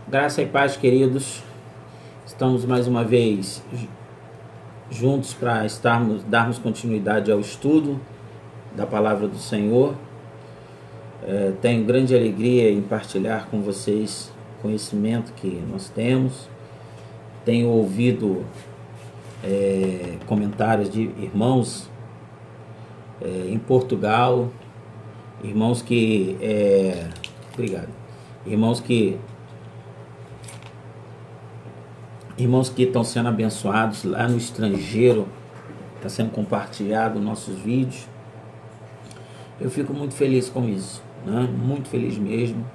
Graça e paz, queridos. Estamos mais uma vez juntos para darmos continuidade ao estudo da palavra do Senhor. Tenho grande alegria em partilhar com vocês o conhecimento que nós temos. Tenho ouvido comentários de irmãos em Portugal, irmãos que estão sendo abençoados lá no estrangeiro. Está sendo compartilhado nossos vídeos. Eu fico muito feliz com isso, né? Muito feliz mesmo.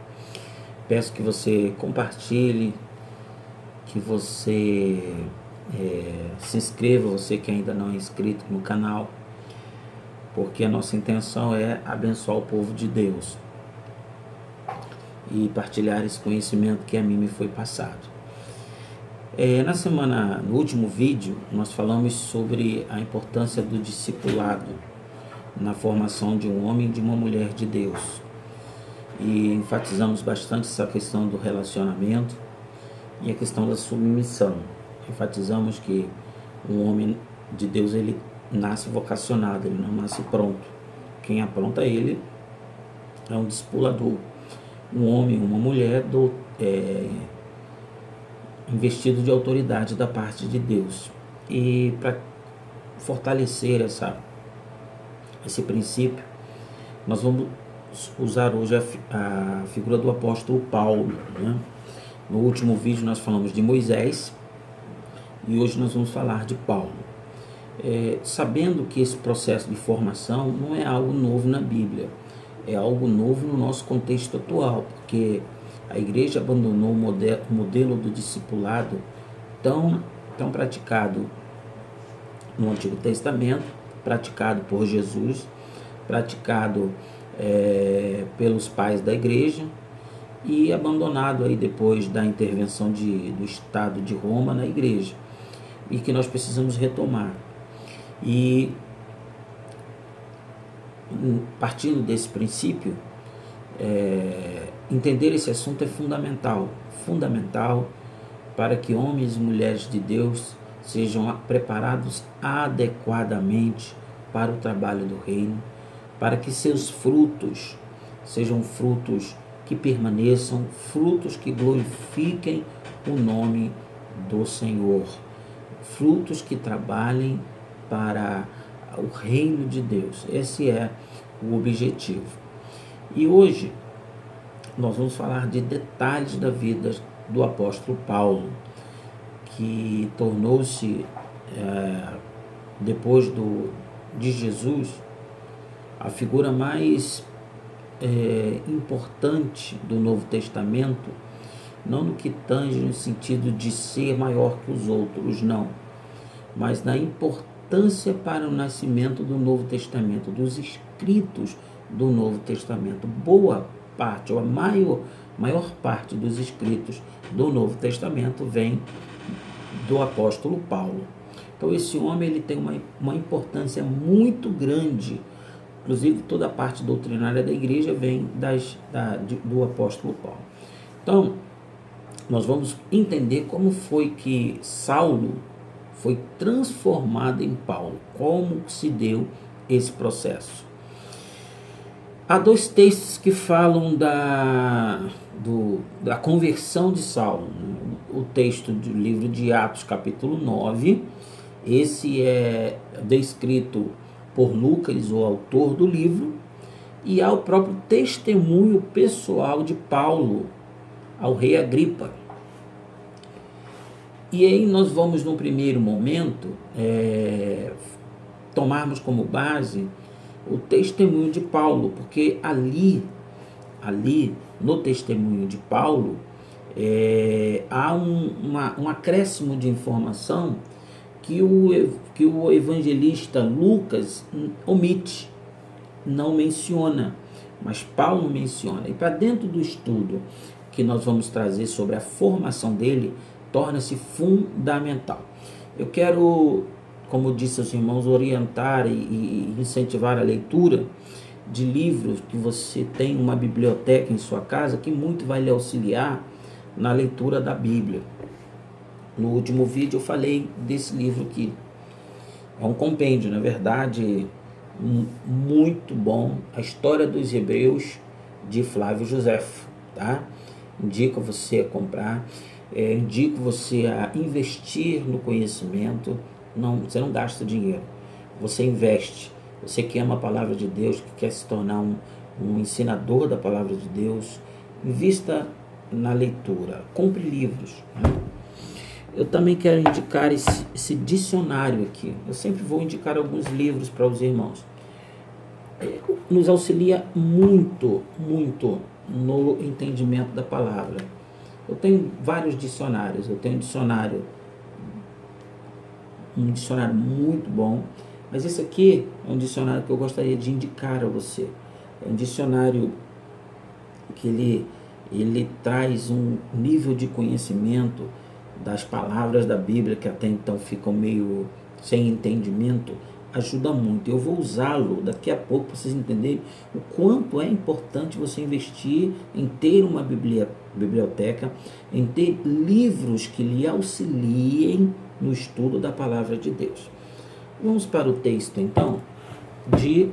Peço que você compartilhe, que você se inscreva, você que ainda não é inscrito no canal, porque a nossa intenção é abençoar o povo de Deus e partilhar esse conhecimento que a mim me foi passado. No último vídeo, nós falamos sobre a importância do discipulado na formação de um homem e de uma mulher de Deus. E enfatizamos bastante essa questão do relacionamento e a questão da submissão. Enfatizamos que um homem de Deus, ele nasce vocacionado, ele não nasce pronto. Quem apronta ele é um discipulador. Um homem, uma mulher investido de autoridade da parte de Deus. E para fortalecer esse princípio, nós vamos usar hoje a figura do apóstolo Paulo, né? No último vídeo nós falamos de Moisés e hoje nós vamos falar de Paulo. Sabendo que esse processo de formação não é algo novo na Bíblia, é algo novo no nosso contexto atual, porque a igreja abandonou o modelo do discipulado tão praticado no Antigo Testamento, praticado por Jesus, praticado pelos pais da igreja e abandonado aí depois da intervenção do Estado de Roma na igreja, e que nós precisamos retomar. E partindo desse princípio, entender esse assunto é fundamental para que homens e mulheres de Deus sejam preparados adequadamente para o trabalho do reino, para que seus frutos sejam frutos que permaneçam, frutos que glorifiquem o nome do Senhor, frutos que trabalhem para o reino de Deus. Esse é o objetivo. E hoje nós vamos falar de detalhes da vida do apóstolo Paulo, que tornou-se, depois de Jesus, a figura mais importante do Novo Testamento, não no que tange no sentido de ser maior que os outros, não, mas na importância para o nascimento do Novo Testamento, dos escritos do Novo Testamento. Boa parte, ou a maior parte dos escritos do Novo Testamento vem do apóstolo Paulo. Então esse homem, ele tem uma importância muito grande. Inclusive toda a parte doutrinária da igreja vem do apóstolo Paulo. Então nós vamos entender como foi que Saulo foi transformado em Paulo, como se deu esse processo. Há dois textos que falam da conversão de Saulo. O texto do livro de Atos, capítulo 9, esse é descrito por Lucas, o autor do livro, e há o próprio testemunho pessoal de Paulo ao rei Agripa. E aí nós vamos, no primeiro momento, tomarmos como base o testemunho de Paulo, porque ali no testemunho de Paulo há um acréscimo de informação que o evangelista Lucas omite, não menciona, mas Paulo menciona. E para dentro do estudo que nós vamos trazer sobre a formação dele, torna-se fundamental. Eu quero, como disse aos irmãos, orientar e incentivar a leitura de livros, que você tem uma biblioteca em sua casa, que muito vai lhe auxiliar na leitura da Bíblia. No último vídeo eu falei desse livro aqui. É um compêndio, na verdade, muito bom. A História dos Hebreus, de Flávio Joséfo, tá? Indico você a comprar, indico você a investir no conhecimento. Não, você não gasta dinheiro, você investe. Você que ama a palavra de Deus, que quer se tornar um ensinador da palavra de Deus, invista na leitura, compre livros, né? Eu também quero indicar esse dicionário aqui. Eu sempre vou indicar alguns livros para os irmãos. Nos auxilia muito, muito no entendimento da palavra. Eu tenho vários dicionários. Eu tenho um dicionário muito bom, mas esse aqui é um dicionário que eu gostaria de indicar a você. É um dicionário que ele traz um nível de conhecimento das palavras da Bíblia que até então ficam meio sem entendimento. Ajuda muito. Eu vou usá-lo daqui a pouco para vocês entenderem o quanto é importante você investir em ter uma biblioteca, em ter livros que lhe auxiliem no estudo da palavra de Deus. Vamos para o texto então de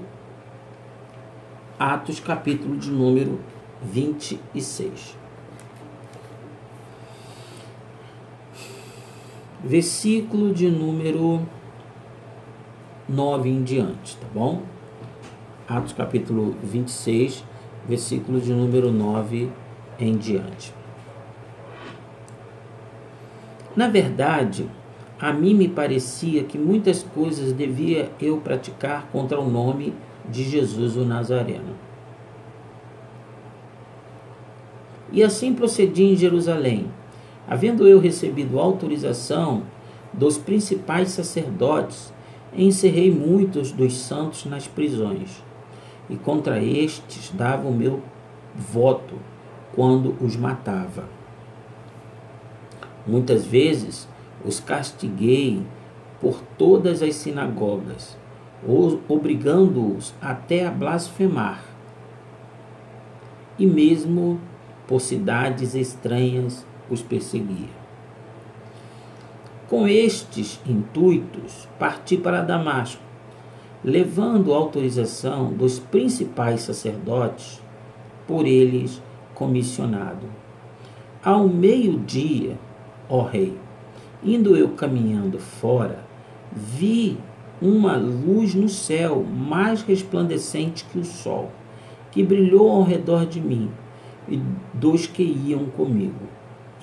Atos, capítulo de número 26. Versículo de número 9 em diante, tá bom? Atos capítulo 26, versículo de número 9 em diante. Na verdade, a mim me parecia que muitas coisas devia eu praticar contra o nome de Jesus o Nazareno. E assim procedi em Jerusalém, havendo eu recebido autorização dos principais sacerdotes, encerrei muitos dos santos nas prisões, e contra estes dava o meu voto quando os matava. Muitas vezes os castiguei por todas as sinagogas, obrigando-os até a blasfemar, e mesmo por cidades estranhas os perseguia. Com estes intuitos, parti para Damasco, levando autorização dos principais sacerdotes, por eles comissionado. Ao meio-dia, ó rei, indo eu caminhando fora, vi uma luz no céu mais resplandecente que o sol, que brilhou ao redor de mim e dos que iam comigo.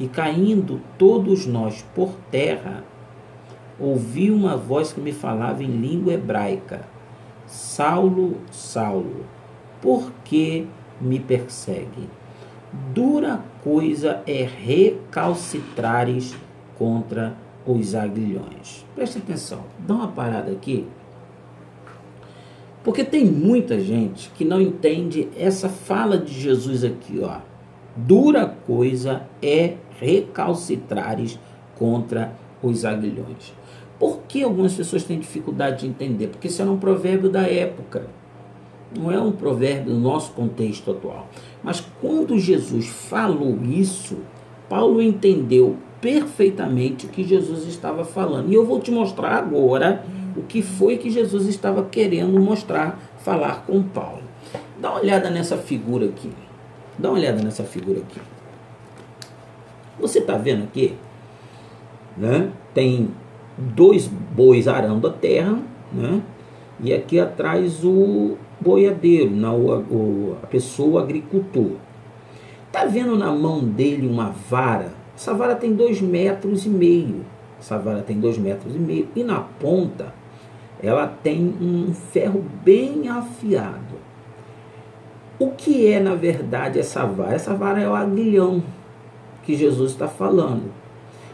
E caindo todos nós por terra, ouvi uma voz que me falava em língua hebraica: Saulo, Saulo, por que me persegue? Dura coisa é recalcitrares contra os aguilhões. Preste atenção, dá uma parada aqui, porque tem muita gente que não entende essa fala de Jesus aqui, ó. Dura coisa é recalcitrares contra os aguilhões. Por que algumas pessoas têm dificuldade de entender? Porque isso era um provérbio da época. Não é um provérbio do nosso contexto atual. Mas quando Jesus falou isso, Paulo entendeu perfeitamente o que Jesus estava falando. E eu vou te mostrar agora o que foi que Jesus estava querendo mostrar, falar com Paulo. Dá uma olhada nessa figura aqui. Dá uma olhada nessa figura aqui. Você está vendo aqui? Né? Tem dois bois arando a terra, né? E aqui atrás o boiadeiro, a pessoa, o agricultor. Está vendo na mão dele uma vara? Essa vara tem 2,5 metros. Essa vara tem 2,5 metros. E na ponta, ela tem um ferro bem afiado. O que é, na verdade, essa vara? Essa vara é o aguilhão que Jesus está falando.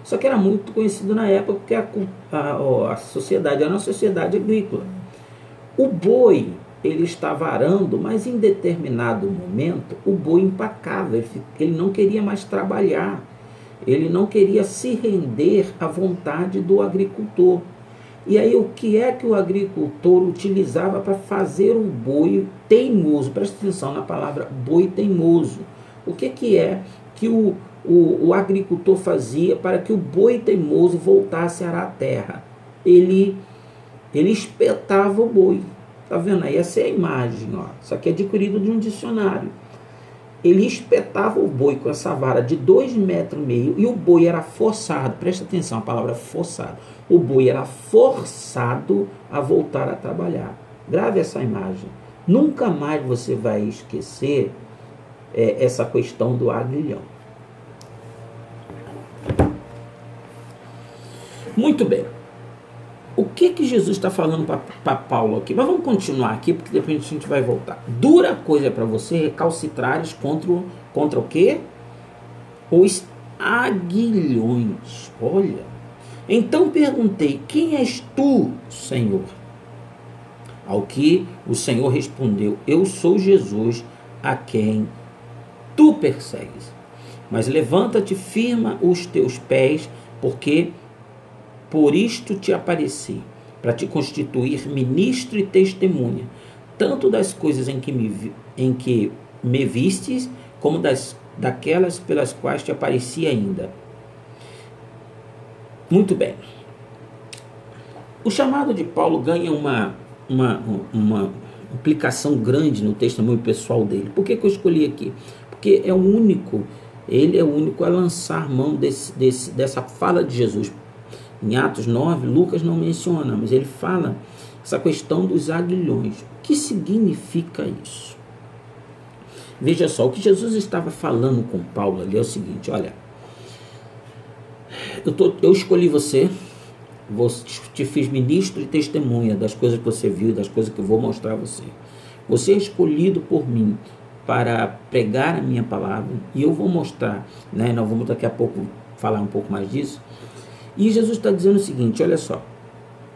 Só que era muito conhecido na época, porque a sociedade era uma sociedade agrícola. O boi, ele estava arando, mas em determinado momento, o boi empacava. Ele não queria mais trabalhar. Ele não queria se render à vontade do agricultor. E aí o que é que o agricultor utilizava para fazer o boi teimoso? Presta atenção na palavra boi teimoso. O que é que o o agricultor fazia para que o boi teimoso voltasse a arar a terra? Ele espetava o boi. Tá vendo aí? Essa é a imagem, ó. Isso aqui é adquirido de um dicionário. Ele espetava o boi com essa vara de 2,5 metros e o boi era forçado, presta atenção, a palavra forçado. O boi era forçado a voltar a trabalhar. Grave essa imagem. Nunca mais você vai esquecer essa questão do aguilhão. Muito bem. O que Jesus está falando para Paulo aqui? Mas vamos continuar aqui, porque depois a gente vai voltar. Dura coisa para você recalcitrares contra o quê? Os aguilhões. Olha. Então perguntei, quem és tu, Senhor? Ao que o Senhor respondeu, eu sou Jesus, a quem tu persegues. Mas levanta-te, firma os teus pés, porque por isto te apareci, para te constituir ministro e testemunha, tanto das coisas em que me vistes, como daquelas pelas quais te apareci ainda. Muito bem. O chamado de Paulo ganha uma implicação grande no testemunho pessoal dele. Por que eu escolhi aqui? Porque ele é o único a lançar mão dessa fala de Jesus. Em Atos 9, Lucas não menciona, mas ele fala essa questão dos aguilhões. O que significa isso? Veja só, o que Jesus estava falando com Paulo ali é o seguinte, olha, eu escolhi você, te fiz ministro e testemunha das coisas que você viu e das coisas que eu vou mostrar a você. Você é escolhido por mim para pregar a minha palavra e eu vou mostrar, né? Nós vamos daqui a pouco falar um pouco mais disso. E Jesus está dizendo o seguinte, olha só,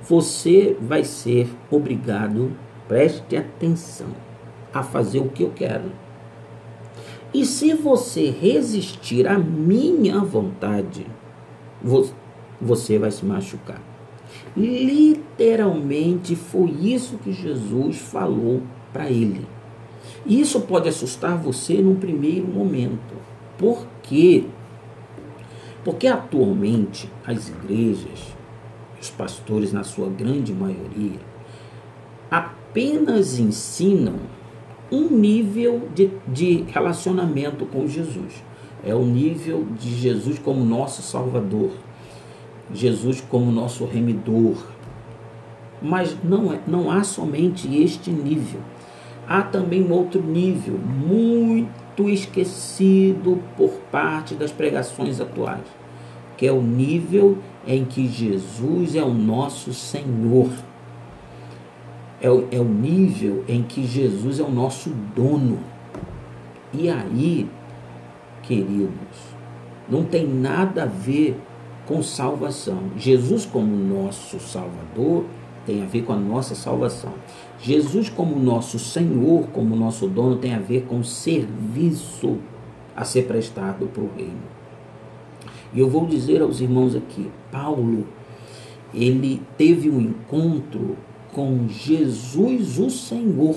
você vai ser obrigado, preste atenção, a fazer o que eu quero. E se você resistir à minha vontade, você vai se machucar. Literalmente foi isso que Jesus falou para ele. E isso pode assustar você num primeiro momento. Por quê? Porque atualmente as igrejas, os pastores na sua grande maioria, apenas ensinam um nível de relacionamento com Jesus. É o nível de Jesus como nosso Salvador, Jesus como nosso remidor. Mas não há somente este nível. Há também um outro nível, muito esquecido por parte das pregações atuais, que é o nível em que Jesus é o nosso Senhor. É o nível em que Jesus é o nosso dono. E aí, queridos, não tem nada a ver com salvação. Jesus como nosso Salvador tem a ver com a nossa salvação. Jesus como nosso Senhor, como nosso dono, tem a ver com o serviço a ser prestado para o reino. E eu vou dizer aos irmãos aqui, Paulo, ele teve um encontro com Jesus o Senhor,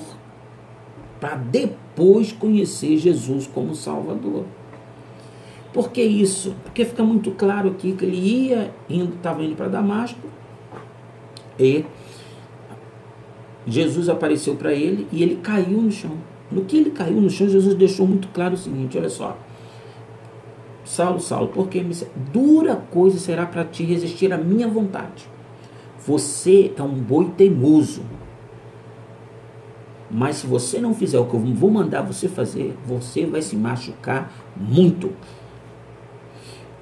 para depois conhecer Jesus como Salvador. Por que isso? Porque fica muito claro aqui que ele estava indo para Damasco, e Jesus apareceu para ele e ele caiu no chão. No que ele caiu no chão, Jesus deixou muito claro o seguinte, olha só, Saulo, Saulo, porque dura coisa será para ti resistir à minha vontade. Você é um boi teimoso, mas se você não fizer o que eu vou mandar você fazer, você vai se machucar muito.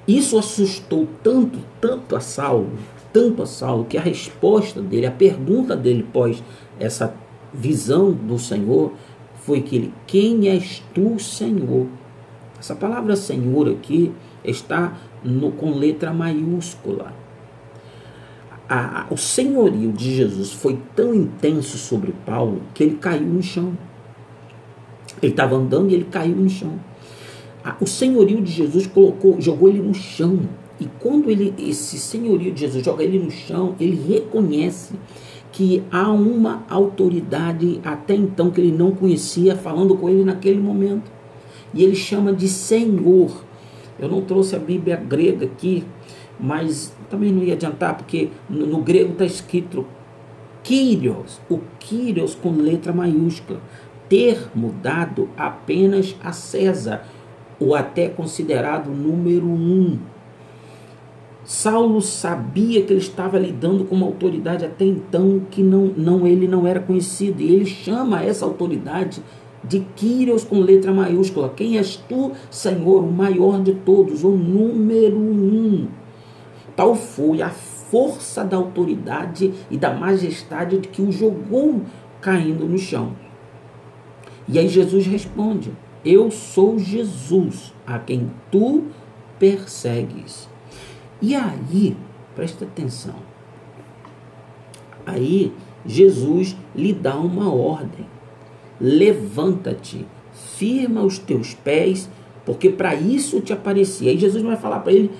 Isso assustou tanto a Saulo, que a resposta dele, a pergunta dele pós essa visão do Senhor, foi que ele, quem és tu, Senhor? Essa palavra Senhor aqui está com letra maiúscula. O senhorio de Jesus foi tão intenso sobre Paulo que ele caiu no chão. Ele estava andando e ele caiu no chão. O senhorio de Jesus jogou ele no chão. E quando esse senhorio de Jesus joga ele no chão, ele reconhece que há uma autoridade até então que ele não conhecia falando com ele naquele momento. E ele chama de Senhor. Eu não trouxe a Bíblia grega aqui, mas também não ia adiantar, porque no grego está escrito Kyrios, o Kyrios com letra maiúscula, termo dado apenas a César, ou até considerado número 1. Saulo sabia que ele estava lidando com uma autoridade até então que ele não era conhecido, e ele chama essa autoridade de Kyrios com letra maiúscula. Quem és tu, Senhor, o maior de todos, o número 1. Tal foi a força da autoridade e da majestade de que o jogou caindo no chão. E aí Jesus responde: eu sou Jesus, a quem tu persegues. E aí, presta atenção, aí Jesus lhe dá uma ordem: levanta-te, firma os teus pés, porque para isso eu te apareci. Aí Jesus vai falar para ele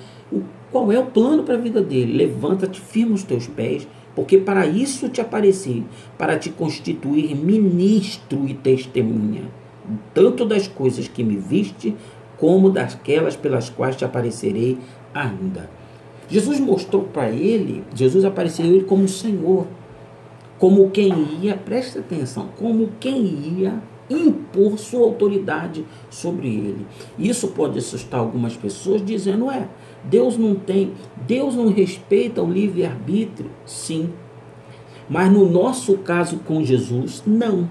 qual é o plano para a vida dele. Levanta-te, firma os teus pés, porque para isso te apareci, para te constituir ministro e testemunha, tanto das coisas que me viste, como daquelas pelas quais te aparecerei ainda. Jesus mostrou para ele, Jesus apareceu a ele como Senhor, como quem ia, presta atenção, como quem ia impor sua autoridade sobre ele. Isso pode assustar algumas pessoas, dizendo: Deus não respeita o livre-arbítrio? Sim. Mas no nosso caso com Jesus, não.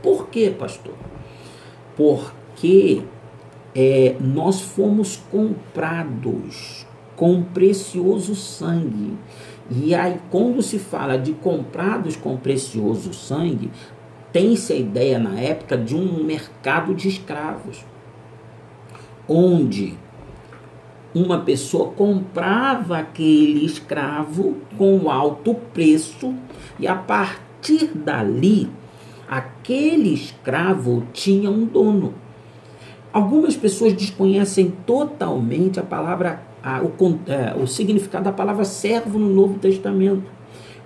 Por quê, pastor? Porque nós fomos comprados com precioso sangue. E aí, quando se fala de comprados com precioso sangue, tem-se a ideia na época de um mercado de escravos, onde uma pessoa comprava aquele escravo com alto preço, e a partir dali, aquele escravo tinha um dono. Algumas pessoas desconhecem totalmente a palavra, o significado da palavra servo no Novo Testamento.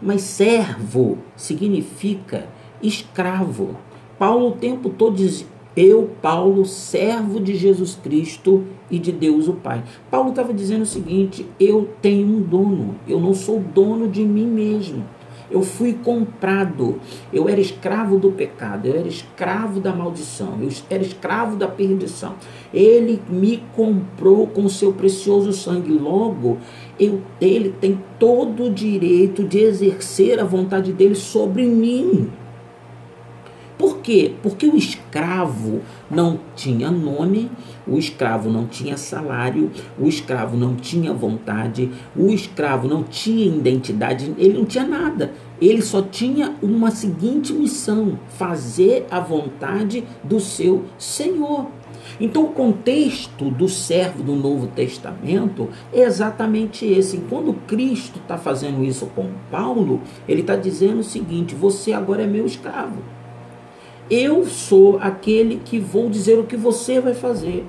Mas servo significa escravo. Paulo o tempo todo diz: eu, Paulo, servo de Jesus Cristo e de Deus o Pai. Paulo estava dizendo o seguinte: eu tenho um dono, eu não sou dono de mim mesmo. Eu fui comprado, eu era escravo do pecado, eu era escravo da maldição, eu era escravo da perdição. Ele me comprou com seu precioso sangue. Logo, ele tem todo o direito de exercer a vontade dele sobre mim. Por quê? Porque o escravo não tinha nome, o escravo não tinha salário, o escravo não tinha vontade, o escravo não tinha identidade, ele não tinha nada. Ele só tinha uma seguinte missão: fazer a vontade do seu Senhor. Então o contexto do servo do Novo Testamento é exatamente esse. Quando Cristo está fazendo isso com Paulo, ele está dizendo o seguinte: você agora é meu escravo. Eu sou aquele que vou dizer o que você vai fazer.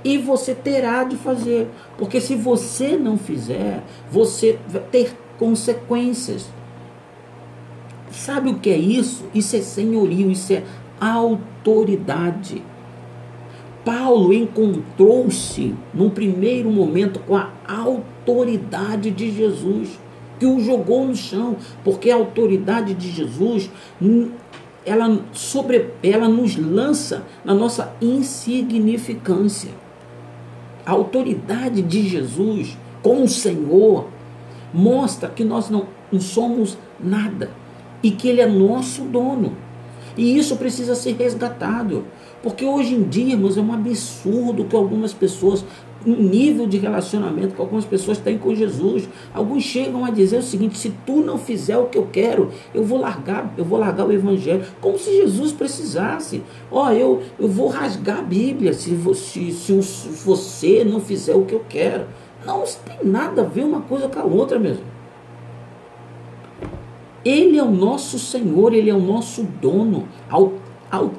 E você terá de fazer. Porque se você não fizer, você vai ter consequências. Sabe o que é isso? Isso é senhorio, isso é autoridade. Paulo encontrou-se, num primeiro momento, com a autoridade de Jesus, que o jogou no chão. Porque a autoridade de Jesus, ela nos lança na nossa insignificância. A autoridade de Jesus como Senhor mostra que nós não somos nada e que Ele é nosso dono. E isso precisa ser resgatado, porque hoje em dia, irmãos, é um absurdo que algumas pessoas, o nível de relacionamento que algumas pessoas têm com Jesus. Alguns chegam a dizer o seguinte: se tu não fizer o que eu quero, eu vou largar o evangelho. Como se Jesus precisasse. Eu vou rasgar a Bíblia se você não fizer o que eu quero. Não, isso tem nada a ver uma coisa com a outra mesmo. Ele é o nosso Senhor, Ele é o nosso dono.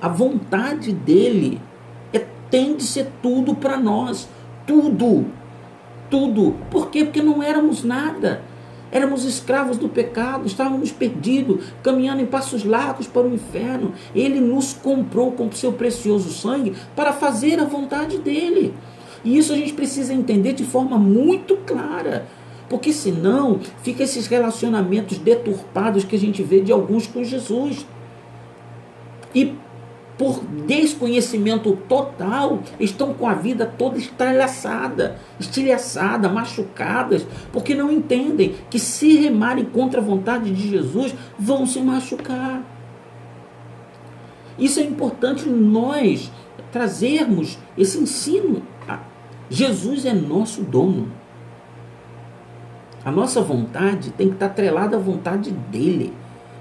A vontade dEle tem de ser tudo para nós. Tudo. Por quê? Porque não éramos nada. Éramos escravos do pecado, estávamos perdidos, caminhando em passos largos para o inferno. Ele nos comprou com o seu precioso sangue para fazer a vontade dEle. E isso a gente precisa entender de forma muito clara, porque senão fica esses relacionamentos deturpados que a gente vê de alguns com Jesus. E por desconhecimento total, estão com a vida toda estilhaçada, machucadas, porque não entendem que se remarem contra a vontade de Jesus, vão se machucar. Isso é importante nós trazermos esse ensino. Jesus é nosso dono. A nossa vontade tem que estar atrelada à vontade dele,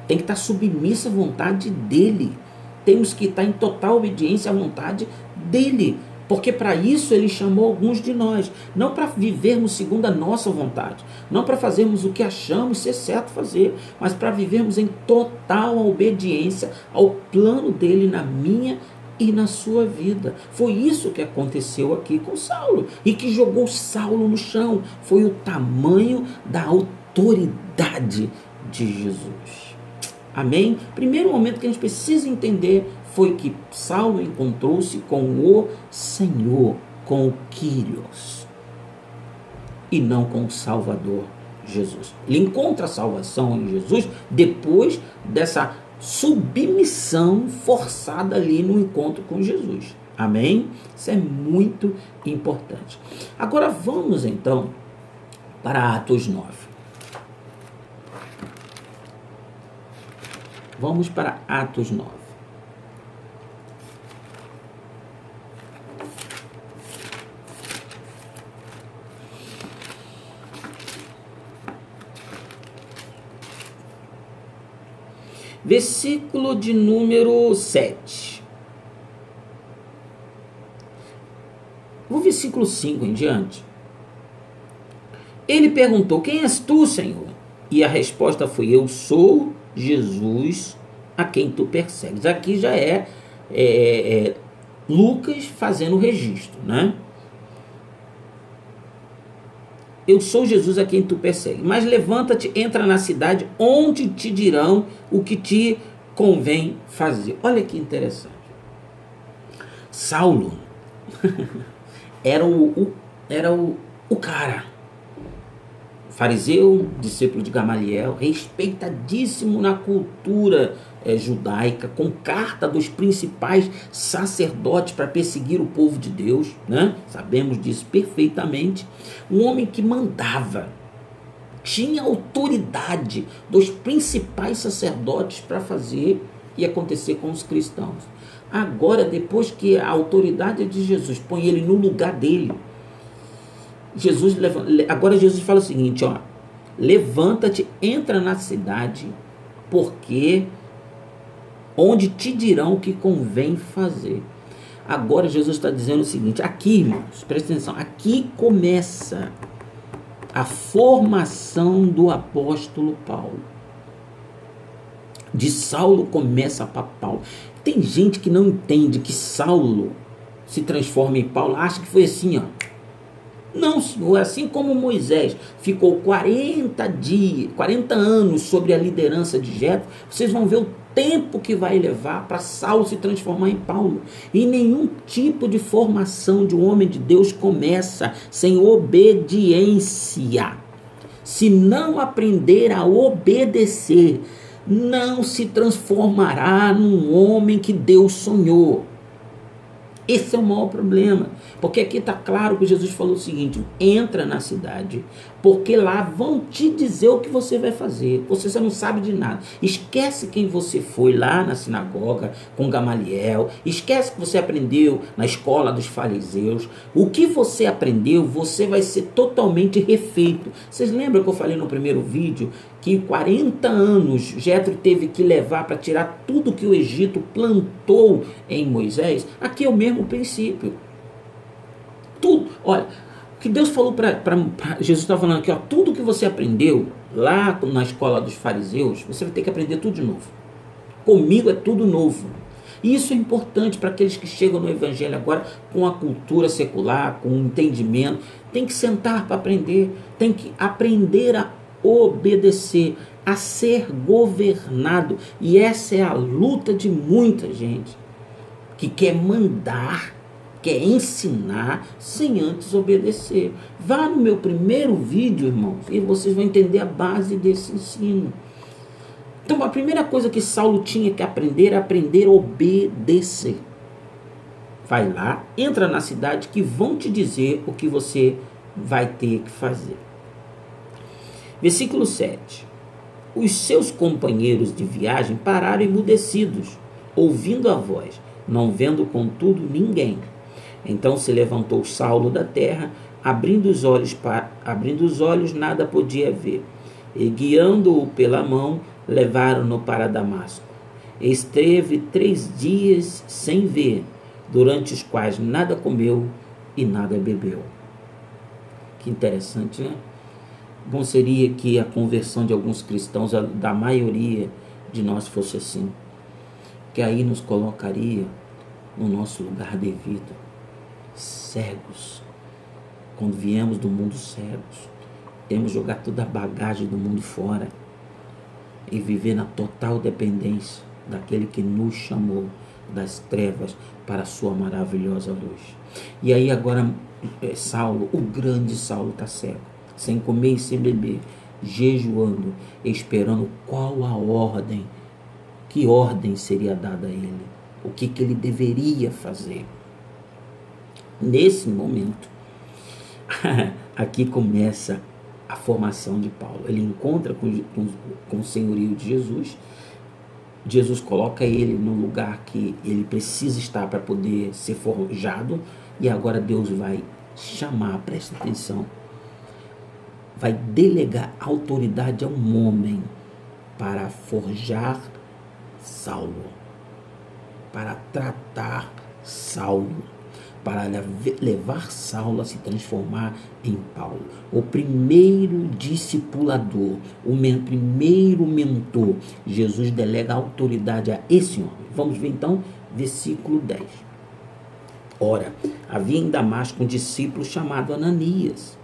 tem que estar submissa à vontade dele. Temos que estar em total obediência à vontade dele, porque para isso ele chamou alguns de nós, não para vivermos segundo a nossa vontade, não para fazermos o que achamos ser certo fazer, mas para vivermos em total obediência ao plano dele na minha e na sua vida. Foi isso que aconteceu aqui com Saulo, e que jogou Saulo no chão, foi o tamanho da autoridade de Jesus. Amém? Primeiro momento que a gente precisa entender foi que Saulo encontrou-se com o Senhor, com o Kyrios, e não com o Salvador Jesus. Ele encontra a salvação em Jesus depois dessa submissão forçada ali no encontro com Jesus. Amém? Isso é muito importante. Agora vamos então para Atos 9. Vamos para Atos 9. Versículo de número 7. O versículo 5 em diante. Ele perguntou: quem és tu, Senhor? E a resposta foi: eu sou Jesus a quem tu persegues. Aqui já é Lucas fazendo o registro, né? Eu sou Jesus a quem tu persegues. Mas levanta-te, entra na cidade, onde te dirão o que te convém fazer. Olha que interessante. Saulo era o cara. Fariseu, discípulo de Gamaliel, respeitadíssimo na cultura judaica, com carta dos principais sacerdotes para perseguir o povo de Deus, né? Sabemos disso perfeitamente. Um homem que mandava, tinha autoridade dos principais sacerdotes para fazer e acontecer com os cristãos. Agora, depois que a autoridade de Jesus põe ele no lugar dele, agora Jesus fala o seguinte, ó: levanta-te, entra na cidade, porque onde te dirão o que convém fazer. Agora Jesus está dizendo o seguinte, aqui, irmãos, presta atenção, aqui começa a formação do apóstolo Paulo. De Saulo começa para Paulo. Tem gente que não entende que Saulo se transforma em Paulo, acha que foi assim, ó. Não, senhor, assim como Moisés ficou 40 anos sobre a liderança de Jetro, vocês vão ver o tempo que vai levar para Saulo se transformar em Paulo. E nenhum tipo de formação de um homem de Deus começa sem obediência. Se não aprender a obedecer, não se transformará num homem que Deus sonhou. Esse é o maior problema, porque aqui está claro que Jesus falou o seguinte: entra na cidade, porque lá vão te dizer o que você vai fazer, você não sabe de nada, esquece quem você foi lá na sinagoga com Gamaliel, esquece que você aprendeu na escola dos fariseus, o que você aprendeu, você vai ser totalmente refeito. Vocês lembram que eu falei no primeiro vídeo, que 40 anos Jetro teve que levar para tirar tudo que o Egito plantou em Moisés? Aqui é o mesmo princípio. Tudo, olha, o que Deus falou para Jesus está falando aqui, ó, tudo que você aprendeu lá na escola dos fariseus, você vai ter que aprender tudo de novo. Comigo é tudo novo. E isso é importante para aqueles que chegam no evangelho agora com a cultura secular, com o entendimento. Tem que sentar para aprender, tem que aprender a obedecer, a ser governado. E essa é a luta de muita gente que quer mandar quer ensinar sem antes obedecer. Vá no meu primeiro vídeo, irmãos, e vocês vão entender a base desse ensino. Então, a primeira coisa que Saulo tinha que aprender é aprender a obedecer. Vai lá, entra na cidade que vão te dizer o que você vai ter que fazer. Versículo 7. Os seus companheiros de viagem pararam emudecidos, ouvindo a voz, não vendo contudo ninguém. Então se levantou Saulo da terra, abrindo os olhos nada podia ver. E guiando-o pela mão, levaram-no para Damasco. Esteve 3 dias sem ver, durante os quais nada comeu e nada bebeu. Que interessante, né? Bom seria que a conversão de alguns cristãos, da maioria de nós, fosse assim. Que aí nos colocaria no nosso lugar devido. Cegos. Quando viemos do mundo cegos, temos que jogar toda a bagagem do mundo fora e viver na total dependência daquele que nos chamou das trevas para a sua maravilhosa luz. E aí agora Saulo, o grande Saulo, está cego, sem comer e sem beber, jejuando, esperando qual a ordem, que ordem seria dada a ele, o que ele deveria fazer. Nesse momento, aqui começa a formação de Paulo. Ele encontra com o senhorio de Jesus. Jesus coloca ele no lugar que ele precisa estar para poder ser forjado. E agora Deus vai chamar, presta atenção, vai delegar autoridade a um homem para forjar Saulo, para tratar Saulo, para levar Saulo a se transformar em Paulo. O primeiro discipulador, o primeiro mentor. Jesus delega autoridade a esse homem. Vamos ver então, versículo 10. Ora, havia em Damasco um discípulo chamado Ananias.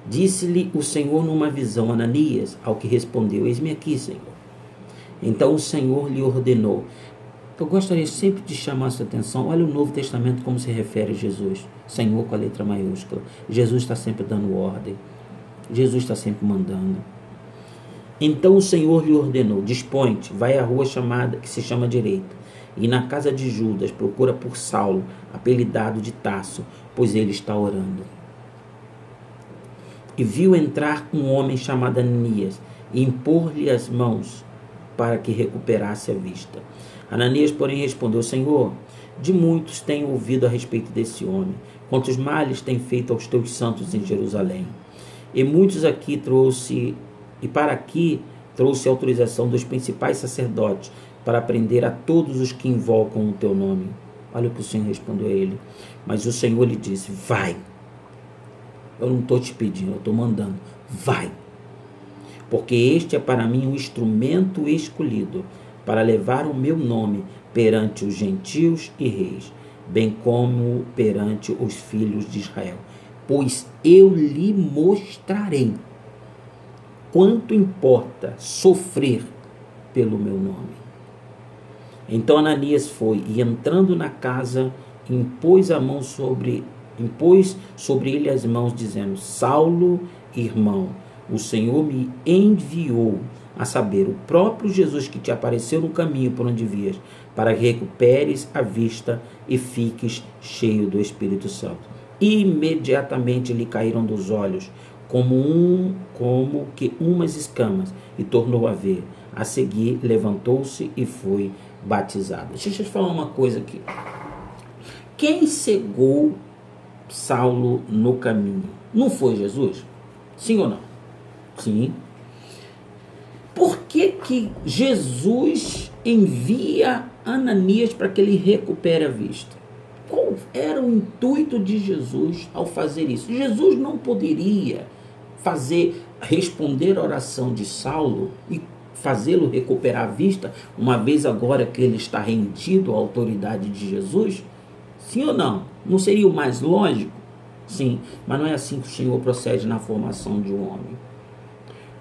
Disse-lhe o Senhor numa visão: Ananias, ao que respondeu: eis-me aqui, Senhor. Então o Senhor lhe ordenou. Eu gostaria sempre de chamar a sua atenção. Olha o Novo Testamento como se refere a Jesus. Senhor com a letra maiúscula. Jesus está sempre dando ordem. Jesus está sempre mandando. Então o Senhor lhe ordenou: dispõe-te, vai à rua chamada, que se chama Direita, e na casa de Judas procura por Saulo, apelidado de Tarso, pois ele está orando. E viu entrar um homem chamado Ananias e impor-lhe as mãos para que recuperasse a vista. Ananias, porém, respondeu: Senhor, de muitos tenho ouvido a respeito desse homem, quantos males tem feito aos teus santos em Jerusalém. E muitos aqui trouxe, e para aqui trouxe autorização dos principais sacerdotes para prender a todos os que invocam o teu nome. Olha o que o Senhor respondeu a ele. Mas o Senhor lhe disse: vai. Eu não estou te pedindo, eu estou mandando. Vai. Porque este é para mim um instrumento escolhido para levar o meu nome perante os gentios e reis, bem como perante os filhos de Israel. Pois eu lhe mostrarei quanto importa sofrer pelo meu nome. Então Ananias foi, e entrando na casa, impôs sobre ele as mãos, dizendo: Saulo, irmão, o Senhor me enviou, a saber, o próprio Jesus que te apareceu no caminho por onde vias, para que recuperes a vista e fiques cheio do Espírito Santo. Imediatamente lhe caíram dos olhos como que umas escamas, e tornou a ver. A seguir levantou-se e foi batizado. Deixa eu te falar uma coisa aqui. Quem cegou Saulo no caminho? Não foi Jesus? Sim ou não? Sim. Por que Jesus envia Ananias para que ele recupere a vista? Qual era o intuito de Jesus ao fazer isso? Jesus não poderia responder a oração de Saulo e fazê-lo recuperar a vista, uma vez agora que ele está rendido à autoridade de Jesus? Sim ou não? Não seria o mais lógico? Sim, mas não é assim que o Senhor procede na formação de um homem.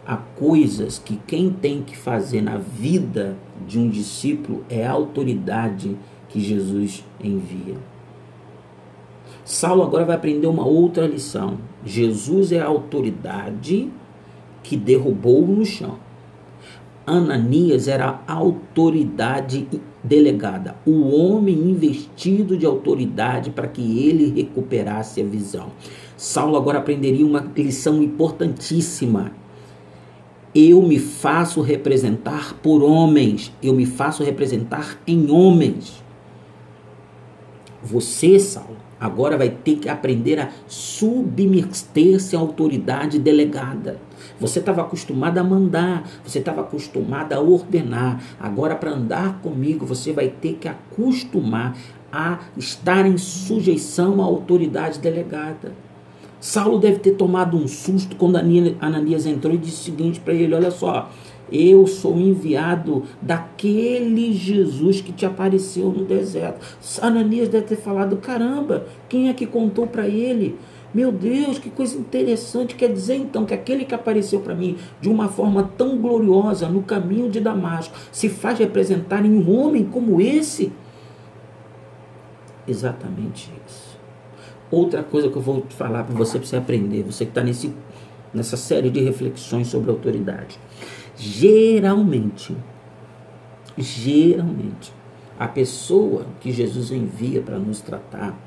Há coisas que quem tem que fazer na vida de um discípulo é a autoridade que Jesus envia. Saulo agora vai aprender uma outra lição. Jesus é a autoridade que derrubou no chão. Ananias era a autoridade delegada, o homem investido de autoridade para que ele recuperasse a visão. Saulo agora aprenderia uma lição importantíssima. Eu me faço representar por homens, eu me faço representar em homens. Você, Saulo, agora vai ter que aprender a submeter-se à autoridade delegada. Você estava acostumado a mandar, você estava acostumado a ordenar. Agora, para andar comigo, você vai ter que acostumar a estar em sujeição à autoridade delegada. Saulo deve ter tomado um susto quando Ananias entrou e disse o seguinte para ele: olha só, eu sou enviado daquele Jesus que te apareceu no deserto. Ananias deve ter falado: caramba, quem é que contou para ele? Meu Deus, que coisa interessante. Quer dizer então que aquele que apareceu para mim de uma forma tão gloriosa no caminho de Damasco se faz representar em um homem como esse? Exatamente isso. Outra coisa que eu vou te falar para você aprender, você que está nessa série de reflexões sobre autoridade. Geralmente, a pessoa que Jesus envia para nos tratar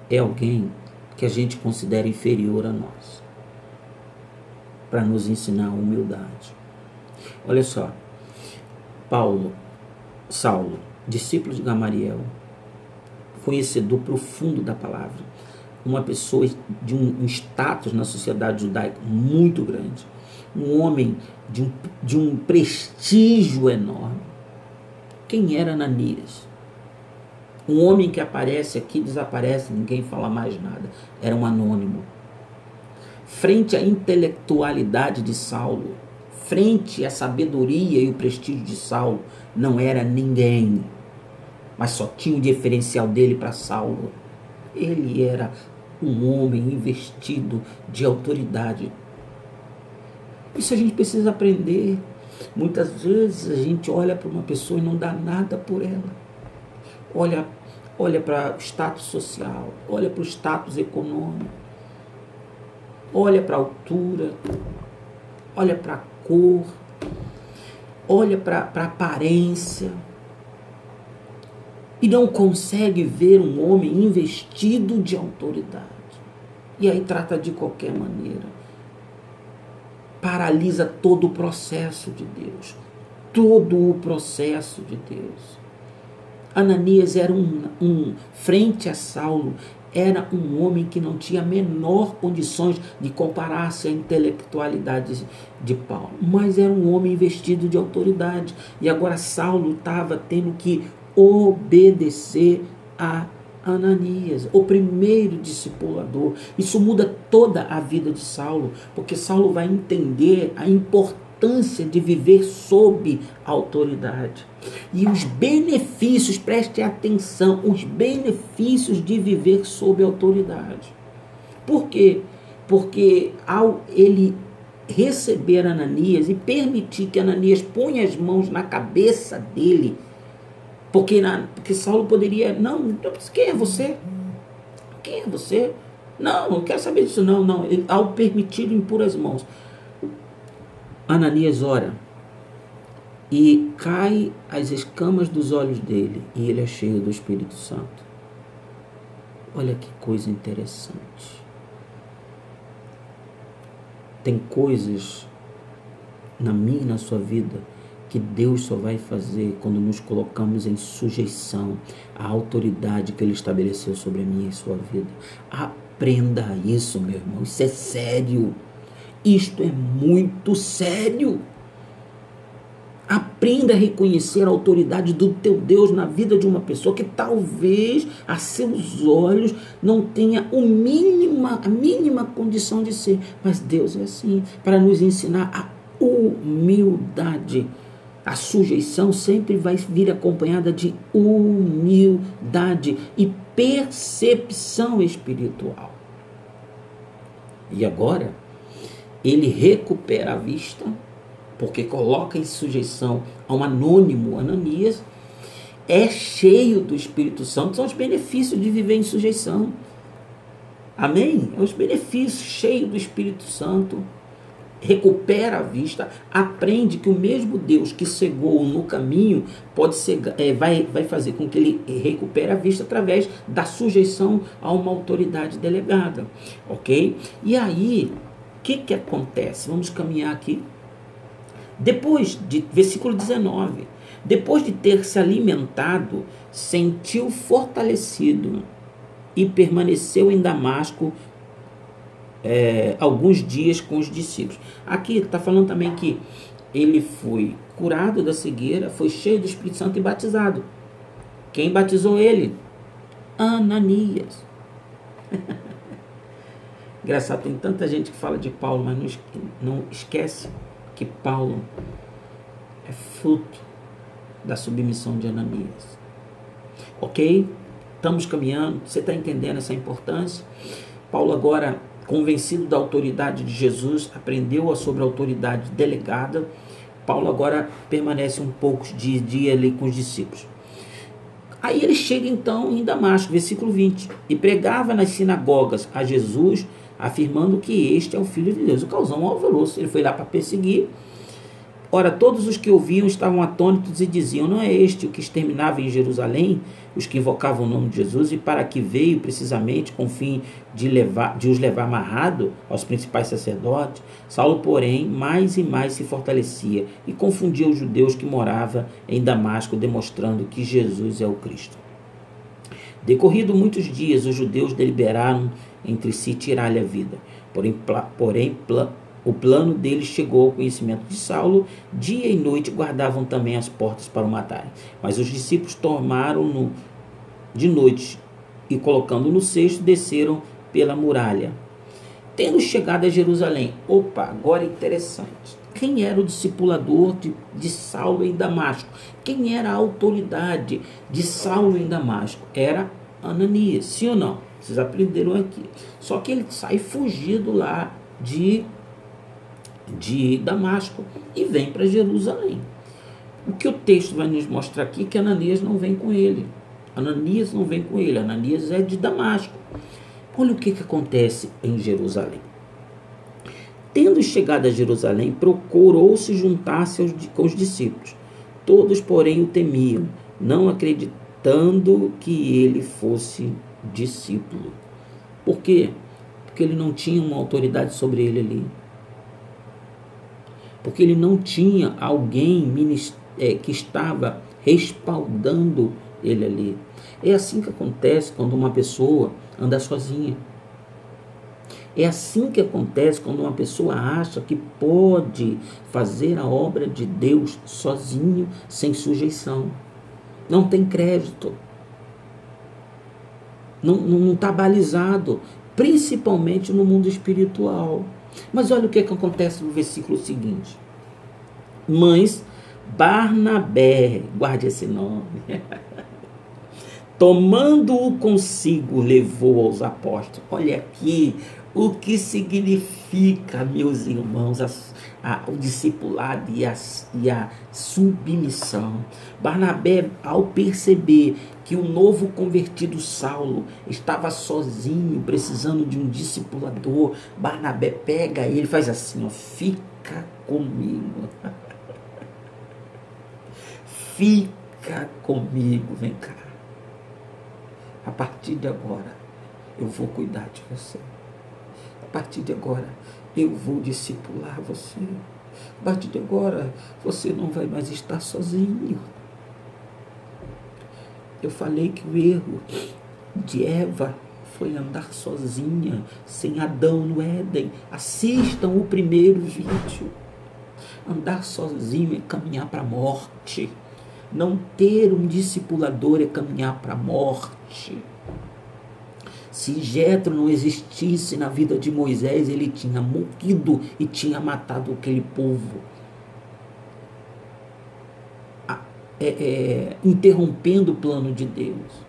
é alguém que a gente considera inferior a nós, para nos ensinar a humildade. Olha só, Saulo, discípulo de Gamaliel, conhecedor profundo da palavra, uma pessoa de um status na sociedade judaica muito grande, um homem de um prestígio enorme. Quem era Ananias? Um homem que aparece aqui, desaparece, ninguém fala mais nada. Era um anônimo. Frente à intelectualidade de Saulo, frente à sabedoria e o prestígio de Saulo, não era ninguém. Mas só tinha o diferencial dele para Saulo. Ele era um homem investido de autoridade. Isso a gente precisa aprender. Muitas vezes a gente olha para uma pessoa e não dá nada por ela. Olha para o status social, olha para o status econômico, olha para a altura, olha para a cor, olha para a aparência e não consegue ver um homem investido de autoridade. E aí trata de qualquer maneira. Paralisa todo o processo de Deus. Todo o processo de Deus. Ananias era frente a Saulo, era um homem que não tinha a menor condições de comparar-se à intelectualidade de Paulo. Mas era um homem investido de autoridade. E agora Saulo estava tendo que obedecer a Ananias, o primeiro discipulador. Isso muda toda a vida de Saulo, porque Saulo vai entender a importância de viver sob autoridade. E os benefícios, preste atenção, os benefícios de viver sob autoridade. Por quê? Porque ao ele receber Ananias e permitir que Ananias ponha as mãos na cabeça dele, porque Saulo poderia, não, quem é você? Quem é você? Não, não quero saber disso, não. Ele, ao permitir impor as mãos, Ananias ora e cai as escamas dos olhos dele e ele é cheio do Espírito Santo. Olha que coisa interessante. Tem coisas na minha e na sua vida que Deus só vai fazer quando nos colocamos em sujeição à autoridade que Ele estabeleceu sobre a minha e sua vida. Aprenda isso, meu irmão. Isso é sério. Isto é muito sério. Aprenda a reconhecer a autoridade do teu Deus na vida de uma pessoa que talvez a seus olhos não tenha a mínima condição de ser. Mas Deus é assim, para nos ensinar a humildade. A sujeição sempre vai vir acompanhada de humildade e percepção espiritual. E agora, ele recupera a vista, porque coloca em sujeição a um anônimo, Ananias, é cheio do Espírito Santo, são os benefícios de viver em sujeição. Amém? É os benefícios, cheio do Espírito Santo, recupera a vista, aprende que o mesmo Deus que cegou no caminho vai fazer com que ele recupere a vista através da sujeição a uma autoridade delegada, ok? E aí, o que acontece? Vamos caminhar aqui. Depois de, versículo 19, depois de ter se alimentado, sentiu fortalecido e permaneceu em Damasco alguns dias com os discípulos. Aqui está falando também que ele foi curado da cegueira, foi cheio do Espírito Santo e batizado. Quem batizou ele? Ananias. Engraçado, tem tanta gente que fala de Paulo, mas não esquece que Paulo é fruto da submissão de Ananias. Ok? Estamos caminhando, você está entendendo essa importância? Paulo agora, convencido da autoridade de Jesus, aprendeu sobre a autoridade delegada. Paulo agora permanece um pouco de dia ali com os discípulos. Aí ele chega então em Damasco, versículo 20, e pregava nas sinagogas a Jesus, afirmando que este é o Filho de Deus. O causão alvoroço, ele foi lá para perseguir. Ora, todos os que ouviam estavam atônitos e diziam: não é este o que exterminava em Jerusalém os que invocavam o nome de Jesus, e para que veio precisamente com o fim de os levar amarrado aos principais sacerdotes? Saulo, porém, mais e mais se fortalecia e confundia os judeus que moravam em Damasco, demonstrando que Jesus é o Cristo. Decorrido muitos dias, os judeus deliberaram entre si tirar-lhe a vida. Porém, o plano deles chegou ao conhecimento de Saulo. Dia e noite guardavam também as portas para o matarem. Mas os discípulos tomaram-no de noite e, colocando no cesto, desceram pela muralha. Tendo chegado a Jerusalém, agora é interessante. Quem era o discipulador de Saulo em Damasco? Quem era a autoridade de Saulo em Damasco? Era Ananias, sim ou não? Vocês aprenderam aqui. Só que ele sai fugido lá de Damasco e vem para Jerusalém. O que o texto vai nos mostrar aqui é que Ananias não vem com ele. Ananias não vem com ele. Ananias é de Damasco. Olha o que acontece em Jerusalém. Tendo chegado a Jerusalém, procurou se juntar-se com os discípulos. Todos, porém, o temiam, não acreditando que ele fosse discípulo. Por quê? Porque ele não tinha uma autoridade sobre ele ali. Porque ele não tinha alguém que estava respaldando ele ali. É assim que acontece quando uma pessoa anda sozinha. É assim que acontece quando uma pessoa acha que pode fazer a obra de Deus sozinho, sem sujeição. Não tem crédito. Não está balizado, principalmente no mundo espiritual. Mas olha o que acontece no versículo seguinte. Mas Barnabé, guarde esse nome, tomando-o consigo, levou aos apóstolos. Olha aqui o que significa, meus irmãos, o discipulado e a submissão. Barnabé, ao perceber que o novo convertido Saulo estava sozinho, precisando de um discipulador, Barnabé pega ele e faz assim, fica comigo. Fica comigo, vem cá. A partir de agora, eu vou cuidar de você. A partir de agora, eu vou discipular você. A partir de agora, você não vai mais estar sozinho. Eu falei que o erro de Eva foi andar sozinha, sem Adão no Éden. Assistam o primeiro vídeo. Andar sozinho é caminhar para a morte. Não ter um discipulador é caminhar para a morte. Se Jetro não existisse na vida de Moisés, ele tinha morrido e tinha matado aquele povo, interrompendo o plano de Deus.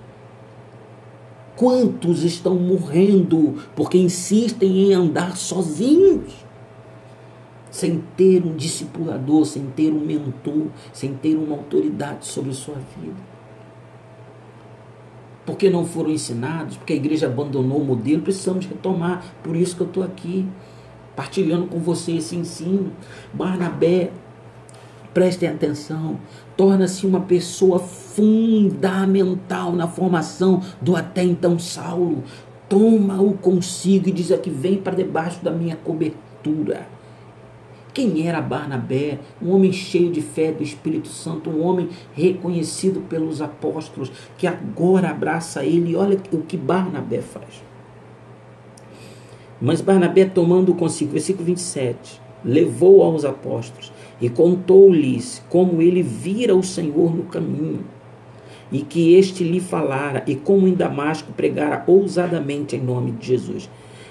Quantos estão morrendo porque insistem em andar sozinhos, sem ter um discipulador, sem ter um mentor, sem ter uma autoridade sobre sua vida? porque não foram ensinados, porque a igreja abandonou o modelo. Precisamos retomar. Por isso que eu estou aqui, partilhando com você esse ensino. Barnabé, prestem atenção, torna-se uma pessoa fundamental na formação do até então Saulo. Toma-o consigo e diz aqui: vem para debaixo da minha cobertura. Quem era Barnabé? Um homem cheio de fé do Espírito Santo, um homem reconhecido pelos apóstolos, que agora abraça ele. E olha o que Barnabé faz. Mas Barnabé, tomando consigo, versículo 27, levou aos apóstolos e contou-lhes como ele vira o Senhor no caminho, e que este lhe falara, e como em Damasco pregara ousadamente em nome de Jesus.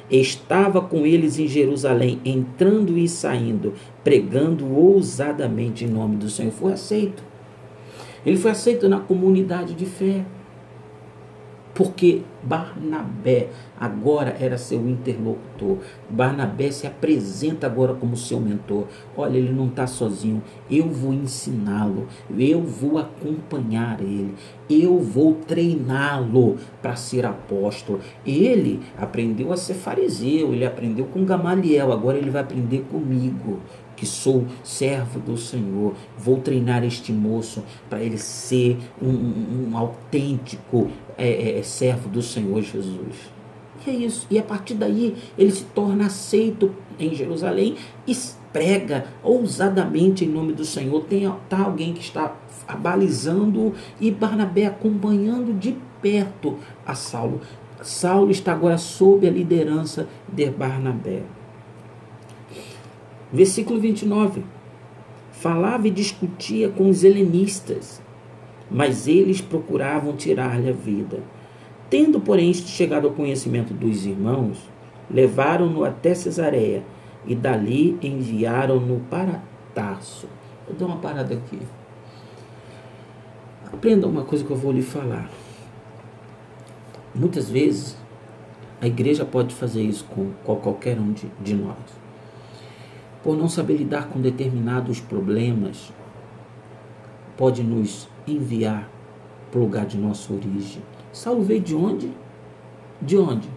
Estava com eles em Jerusalém, entrando e saindo, pregando ousadamente em nome do Senhor. Foi aceito. Ele foi aceito na comunidade de fé, porque Barnabé agora era seu interlocutor. Barnabé se apresenta agora como seu mentor. Olha, ele não está sozinho. Eu vou ensiná-lo. Eu vou acompanhar ele. Eu vou treiná-lo para ser apóstolo. Ele aprendeu a ser fariseu. Ele aprendeu com Gamaliel. Agora ele vai aprender comigo, que sou servo do Senhor. Vou treinar este moço para ele ser um autêntico servo do Senhor Jesus. E é isso. E a partir daí ele se torna aceito em Jerusalém e prega ousadamente em nome do Senhor. Tá alguém que está abalizando e Barnabé acompanhando de perto a Saulo. Saulo está agora sob a liderança de Barnabé. Versículo 29. Falava e discutia com os helenistas, mas eles procuravam tirar-lhe a vida. Tendo, porém, chegado ao conhecimento dos irmãos, levaram-no até Cesareia e dali enviaram-no para Tarso. Vou dar uma parada aqui. Aprenda uma coisa que eu vou lhe falar. Muitas vezes a igreja pode fazer isso com qualquer um de nós. Por não saber lidar com determinados problemas, pode nos enviar para o lugar de nossa origem. Saulo veio de onde? De onde?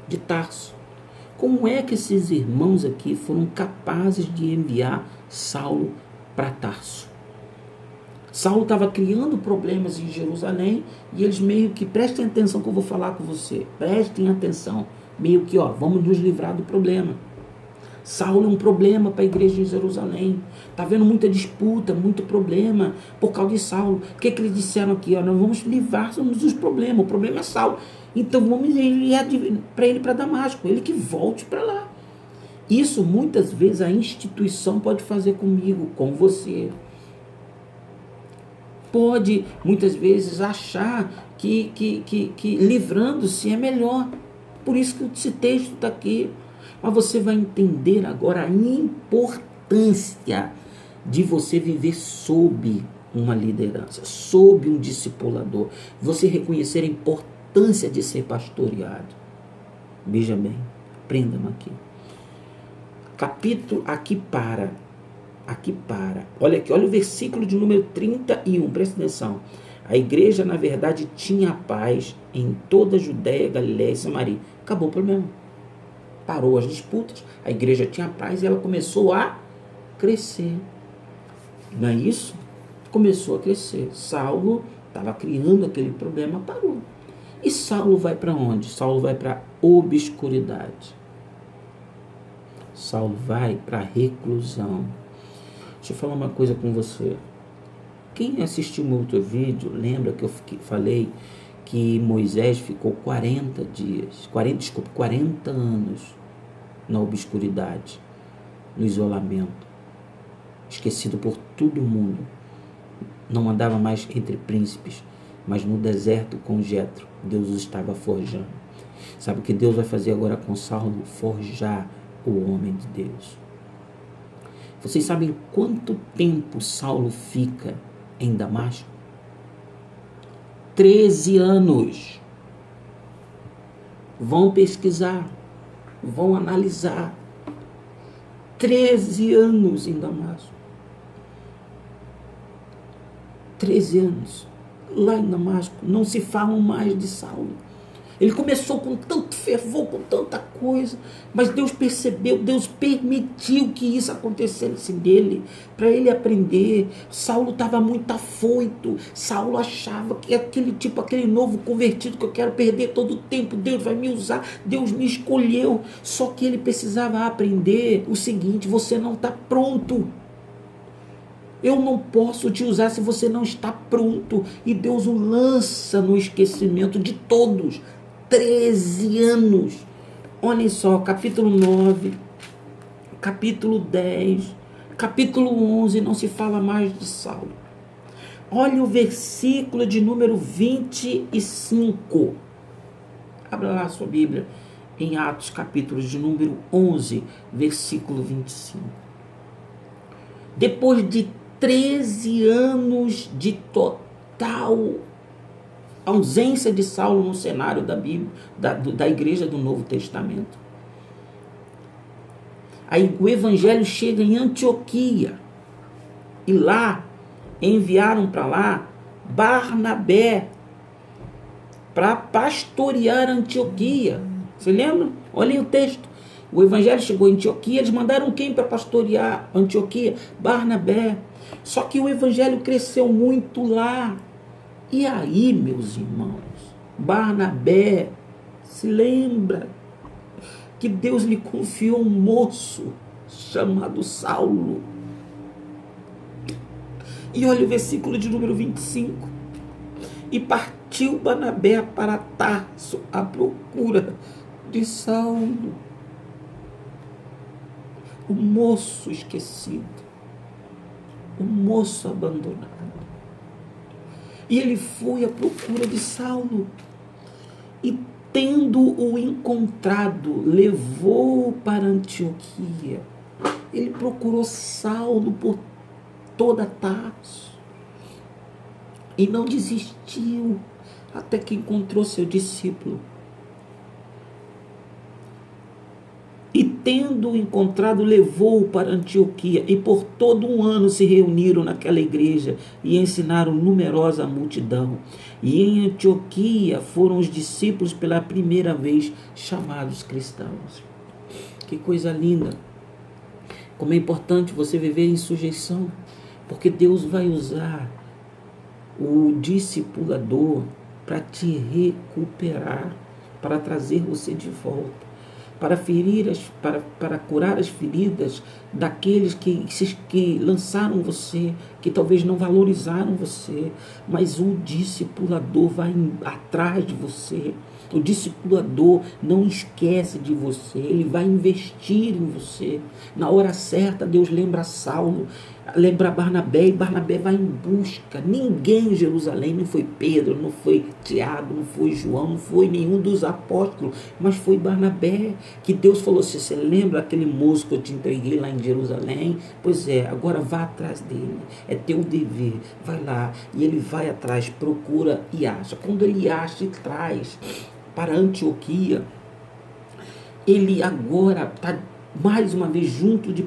De Tarso. Como é que esses irmãos aqui foram capazes de enviar Saulo para Tarso? Saulo estava criando problemas em Jerusalém e eles meio que, prestem atenção que eu vou falar com você, prestem atenção, meio que, vamos nos livrar do problema. Saulo é um problema para a igreja de Jerusalém. Está havendo muita disputa, muito problema por causa de Saulo. O que eles disseram aqui? Nós vamos livrar-nos dos problemas. O problema é Saulo. Então vamos para ele para Damasco. Ele que volte para lá. Isso muitas vezes a instituição pode fazer comigo, com você. Pode muitas vezes achar que livrando-se é melhor. Por isso que esse texto está aqui. Mas você vai entender agora a importância de você viver sob uma liderança, sob um discipulador. Você reconhecer a importância de ser pastoreado. Veja bem, prenda-me aqui. Capítulo, aqui para. Olha aqui, olha o versículo de número 31, presta atenção. A igreja, na verdade, tinha paz em toda a Judéia, Galiléia e Samaria. Acabou o problema. Parou as disputas, a igreja tinha paz e ela começou a crescer. Não é isso? Começou a crescer. Saulo estava criando aquele problema, parou. E Saulo vai para onde? Saulo vai para a obscuridade. Saulo vai para a reclusão. Deixa eu falar uma coisa com você. Quem assistiu meu outro vídeo, lembra que eu falei que Moisés ficou 40 anos na obscuridade, no isolamento, esquecido por todo mundo. Não andava mais entre príncipes, mas no deserto com Jetro, Deus os estava forjando. Sabe o que Deus vai fazer agora com Saulo? Forjar o homem de Deus. Vocês sabem quanto tempo Saulo fica em Damasco? 13 anos. Vão pesquisar, vão analisar. 13 anos em Damasco. 13 anos. lá em Damasco, não se falam mais de Saulo. Ele começou com tanto fervor, com tanta coisa, mas Deus percebeu, Deus permitiu que isso acontecesse dele, para ele aprender. Saulo estava muito afoito, Saulo achava que aquele novo convertido que eu quero perder todo o tempo, Deus vai me usar, Deus me escolheu. Só que ele precisava aprender o seguinte: você não está pronto. Eu não posso te usar se você não está pronto. E Deus o lança no esquecimento de todos. 13 anos. Olhem só, capítulo 9, capítulo 10, capítulo 11, não se fala mais de Saulo. Olha o versículo de número 25. Abra lá a sua Bíblia, em Atos, capítulo de número 11, versículo 25. Depois de 13 anos de total ausência de Saulo no cenário da Bíblia, da igreja do Novo Testamento, aí o evangelho chega em Antioquia, e lá enviaram para lá Barnabé para pastorear Antioquia. Você lembra? Olhem o texto. O evangelho chegou em Antioquia, eles mandaram quem para pastorear Antioquia? Barnabé. Só que o evangelho cresceu muito lá. E aí, meus irmãos, Barnabé se lembra que Deus lhe confiou um moço chamado Saulo. E olha o versículo de número 25. E partiu Barnabé para Tarso à procura de Saulo, o moço esquecido, o moço abandonado. E ele foi à procura de Saulo. E tendo-o encontrado, levou-o para Antioquia. Ele procurou Saulo por toda Tarso. E não desistiu até que encontrou seu discípulo. E tendo-o encontrado, levou-o para Antioquia, e por todo um ano se reuniram naquela igreja e ensinaram numerosa multidão. E em Antioquia foram os discípulos pela primeira vez chamados cristãos. Que coisa linda! Como é importante você viver em sujeição, porque Deus vai usar o discipulador para te recuperar, para trazer você de volta, para curar as feridas daqueles que lançaram você, que talvez não valorizaram você, mas o discipulador vai atrás de você. O discipulador não esquece de você, ele vai investir em você. Na hora certa, Deus lembra Saulo, lembra Barnabé, e Barnabé vai em busca. Ninguém em Jerusalém, não foi Pedro, não foi Tiago, não foi João, não foi nenhum dos apóstolos, mas foi Barnabé, que Deus falou assim: você lembra aquele moço que eu te entreguei lá em Jerusalém? Pois é, agora vá atrás dele, é teu dever, vai lá. E ele vai atrás, procura e acha. Quando ele acha e traz para Antioquia, ele agora está mais uma vez junto de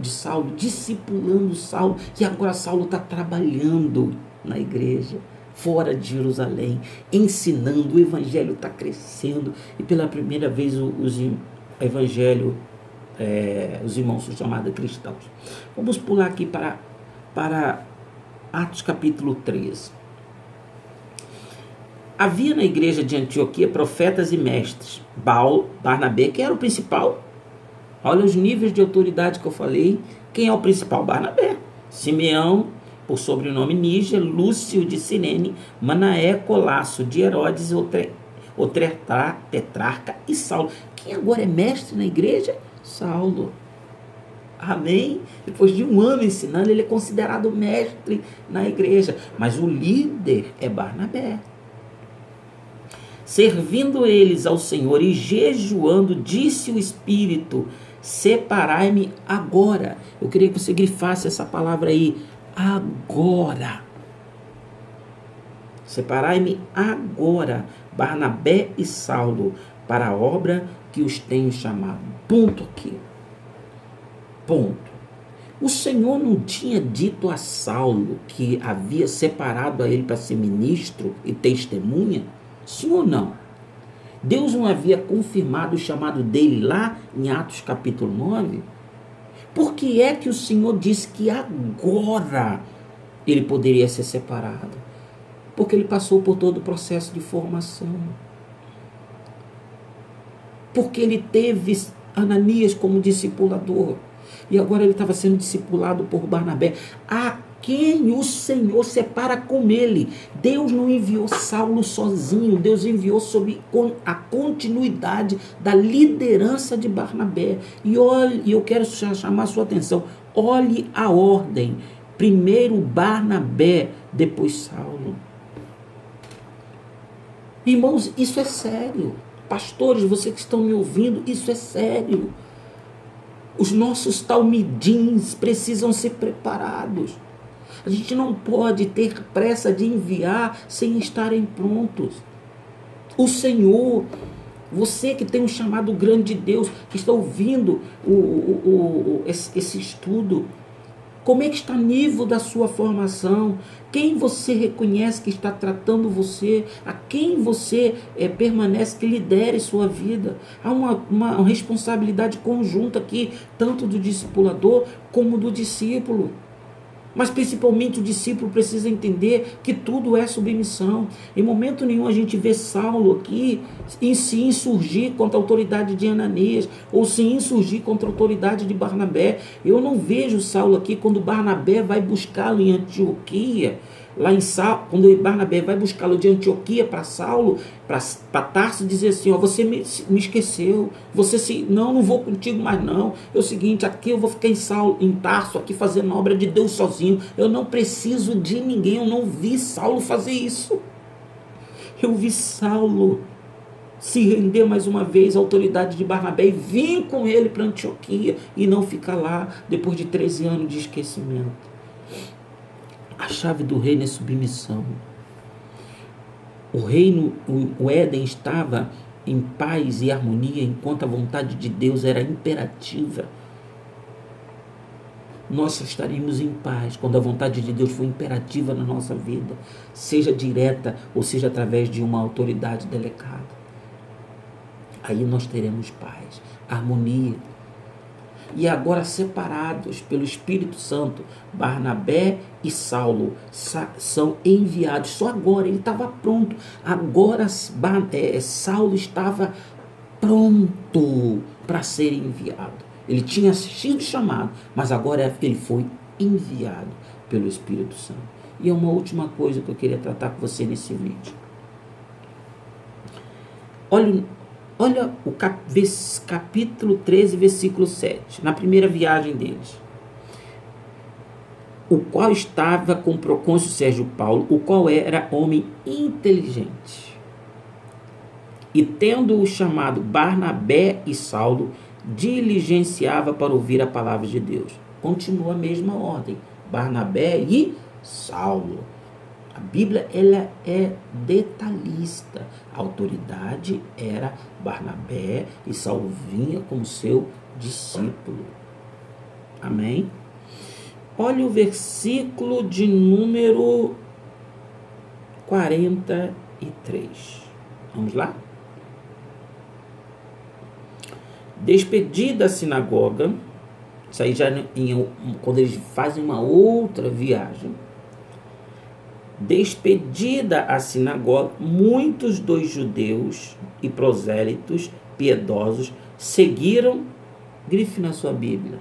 Saulo, discipulando Saulo, e agora Saulo está trabalhando na igreja, fora de Jerusalém, ensinando, o evangelho está crescendo, e pela primeira vez os irmãos são chamados cristãos. Vamos pular aqui para Atos capítulo 13. Havia na igreja de Antioquia profetas e mestres. Barnabé, que era o principal. Olha os níveis de autoridade que eu falei. Quem é o principal? Barnabé. Simeão, por sobrenome Níger, Lúcio de Cirene, Manaé, Colasso de Herodes, Tetrarca e Saulo. Quem agora é mestre na igreja? Saulo. Amém? Depois de um ano ensinando, ele é considerado mestre na igreja. Mas o líder é Barnabé. Servindo eles ao Senhor e jejuando, disse o Espírito: separai-me agora. Eu queria que você grifasse essa palavra aí, agora. Separai-me agora, Barnabé e Saulo, para a obra que os tenho chamado. Ponto aqui. Ponto. O Senhor não tinha dito a Saulo que havia separado a ele para ser ministro e testemunha? Sim ou não? Deus não havia confirmado o chamado dele lá em Atos capítulo 9? Por que é que o Senhor disse que agora ele poderia ser separado? Porque ele passou por todo o processo de formação. Porque ele teve Ananias como discipulador. E agora ele estava sendo discipulado por Barnabé. A quem o Senhor separa com ele. Deus não enviou Saulo sozinho. Deus enviou sob a continuidade da liderança de Barnabé. E olhe, eu quero chamar a sua atenção. Olhe a ordem. Primeiro Barnabé, depois Saulo. Irmãos, isso é sério. Pastores, vocês que estão me ouvindo, isso é sério. Os nossos talmidins precisam ser preparados. A gente não pode ter pressa de enviar sem estarem prontos. O Senhor, você que tem um chamado grande de Deus, que está ouvindo esse estudo, como é que está o nível da sua formação? Quem você reconhece que está tratando você? A quem você permanece que lidere sua vida? Há uma responsabilidade conjunta aqui, tanto do discipulador como do discípulo. Mas principalmente o discípulo precisa entender que tudo é submissão. Em momento nenhum a gente vê Saulo aqui se insurgir contra a autoridade de Ananias, ou se insurgir contra a autoridade de Barnabé. Eu não vejo Saulo aqui quando Barnabé vai buscá-lo em Antioquia. Quando Barnabé vai buscá-lo de Antioquia para Saulo, para Tarso, dizer assim, você me esqueceu, não vou contigo mais não, é o seguinte, aqui eu vou ficar em Tarso, aqui fazendo a obra de Deus sozinho, eu não preciso de ninguém, eu não vi Saulo fazer isso. Eu vi Saulo se render mais uma vez à autoridade de Barnabé e vir com ele para Antioquia e não ficar lá depois de 13 anos de esquecimento. A chave do reino é submissão. O reino, o Éden estava em paz e harmonia, enquanto a vontade de Deus era imperativa. Nós só estaremos em paz quando a vontade de Deus for imperativa na nossa vida, seja direta ou seja através de uma autoridade delegada. Aí nós teremos paz, harmonia. E agora separados pelo Espírito Santo, Barnabé e Saulo são enviados. Só agora, ele estava pronto. Agora Saulo estava pronto para ser enviado. Ele tinha sido chamado, mas agora ele foi enviado pelo Espírito Santo. E é uma última coisa que eu queria tratar com você nesse vídeo. Olha o capítulo 13, versículo 7, na primeira viagem deles. O qual estava com o procônsul Sérgio Paulo, o qual era homem inteligente. E tendo-o chamado Barnabé e Saulo, diligenciava para ouvir a palavra de Deus. Continua a mesma ordem, Barnabé e Saulo. A Bíblia ela é detalhista. A autoridade era Barnabé e Saulo vinha como seu discípulo. Amém? Olha o versículo de número 43. Vamos lá? Despedida a sinagoga, isso aí já quando eles fazem uma outra viagem. Despedida a sinagoga, muitos dos judeus e prosélitos piedosos seguiram, grife na sua Bíblia,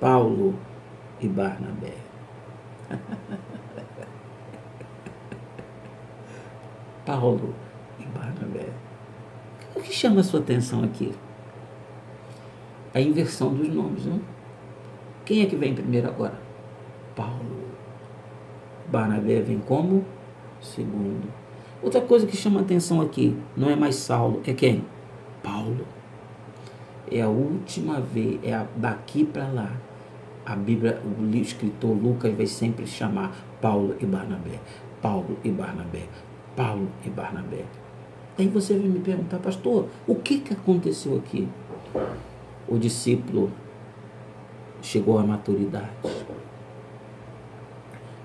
Paulo e Barnabé. Paulo e Barnabé. O que chama a sua atenção aqui? A inversão dos nomes, não? Quem é que vem primeiro agora? Paulo. Barnabé vem como segundo. Outra coisa que chama a atenção aqui, não é mais Saulo, é quem? Paulo. É a última vez, daqui para lá. A Bíblia, o escritor Lucas vai sempre chamar Paulo e Barnabé. Paulo e Barnabé. Paulo e Barnabé. Aí você vai me perguntar, pastor, o que aconteceu aqui? O discípulo chegou à maturidade.